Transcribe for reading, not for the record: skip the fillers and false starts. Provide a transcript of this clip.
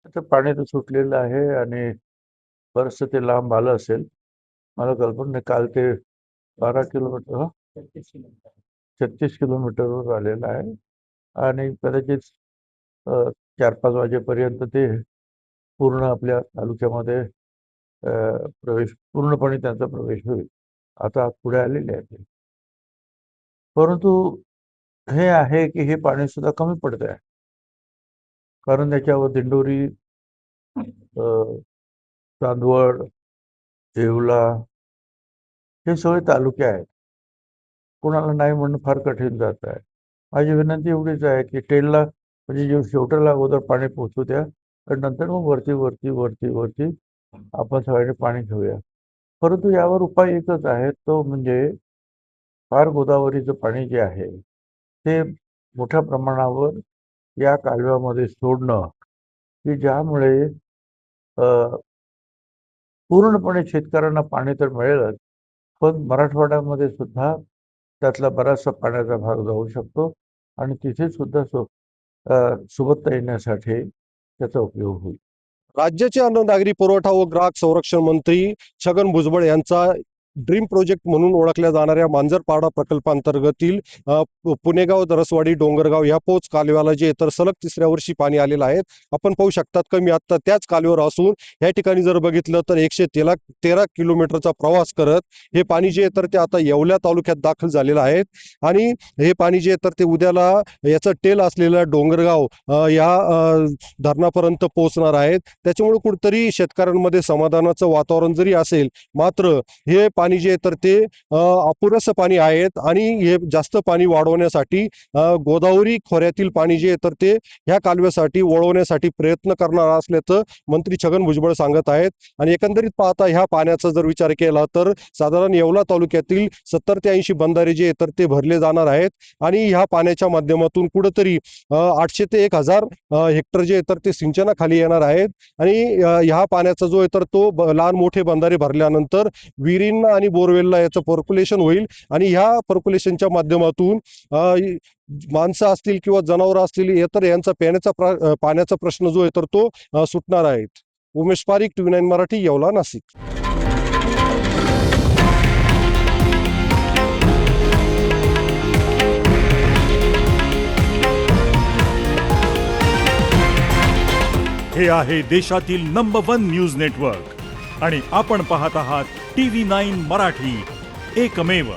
आता पाणी तर सुटलेलं आहे आणि बरचसं ते लांब आलं असेल. मला कल्पना नाही. काल ते 12 किलोमीटर 36 किलोमीटरवर आलेलं आहे आणि कदाचित 4-5 वाजेपर्यंत ते पूर्ण आपल्या तालुक्यामध्ये पूर्णपणे त्यांचा प्रवेश होईल. आता पुढे आलेले आहे ते. परंतु हे आहे की हे पाणी सुद्धा कमी पडत आहे. कारण त्याच्यावर दिंडोरी, चांदवड, येवला हे सगळे तालुके आहेत. कोणाला नाही म्हणणं फार कठीण जात आहे. माझी विनंती एवढीच आहे की टेलला म्हणजे जे शेवटाला अगोदर पाणी पोहोचू द्या आणि नंतर मग वरती आपण सगळ्यांनी पाणी घेऊया. परंतु यावर उपाय एकच आहे, तो म्हणजे पार गोदावरीचं पाणी जे आहे ते मोठ्या प्रमाणावर या कालव्यामध्ये सोडणं, की ज्यामुळे पूर्णपणे शेतकऱ्यांना पाणी तर मिळेलच, पण मराठवाड्यामध्ये सुद्धा त्यातला बराचसा पाण्याचा भाग जाऊ शकतो आणि तिथे सुद्धा सुबत्ता येण्यासाठी त्याचा उपयोग होईल. राज्याचे अन्न नागरी पुरवठा व ग्राहक संरक्षण मंत्री छगन भुजबळ यांचा ड्रीम प्रोजेक्ट म्हणून ओळखल्या जाणाऱ्या मांजरपाडा प्रकल्पांतर्गतील पुणेगाव, दरसवाडी, डोंगरगाव या पोच कालव्याला जे तर सलग 3ऱ्या वर्षी पाणी आलेलं आहे. आपण पाहू शकतात की मी आता त्याच कालव्यावर असून या ठिकाणी जर बघितलं तर 113 किलोमीटरचा प्रवास करत हे पाणी जे तर ते आता येवला तालुक्यात दाखल झालेलं आहे आणि हे पाणी जे तर ते उद्याला याचं टेल असलेलं डोंगरगाव या धरणापर्यंत पोहोचणार आहेत. त्याच्यामुळे कुठेतरी शेतकऱ्यांमध्ये समाधानाचं वातावरण जरी असेल, मात्र हे पाणी जे तर ते अपुरेसं पाणी आहेत आणि हे जास्त पाणी वाढवण्यासाठी गोदावरी खोऱ्यातील पाणी जे तर ते ह्या कालव्यासाठी वळवण्यासाठी प्रयत्न करणार असल्याचं मंत्री छगन भुजबळ सांगत आहेत. आणि एकंदरीत पाहता ह्या पाण्याचा जर विचार केला तर साधारण येवला तालुक्यातील 70 ते 80 बंधारे जे तर ते भरले जाणार आहेत आणि ह्या पाण्याच्या माध्यमातून कुठेतरी 800 ते 1000 हेक्टर जे तर ते सिंचनाखाली येणार आहेत आणि ह्या पाण्याचा जो आहे तर तो लहान मोठे बंधारे भरल्यानंतर विहिरींना आणि बोरवेलला याचं पर्क्युलेशन होईल आणि ह्या पर्क्युलेशनच्या माध्यमातून माणसं असतील किंवा जनावरं असतील तर यांचा पाण्याचा प्रश्न जो आहे तर तो सुटणार आहे. उमेश पारिक, TV9 मराठी, येवला, नाशिक. हे आहे देशातील नंबर 1 न्यूज नेटवर्क आणि आपण पाहत आहात TV9 मराठी, एकमेव.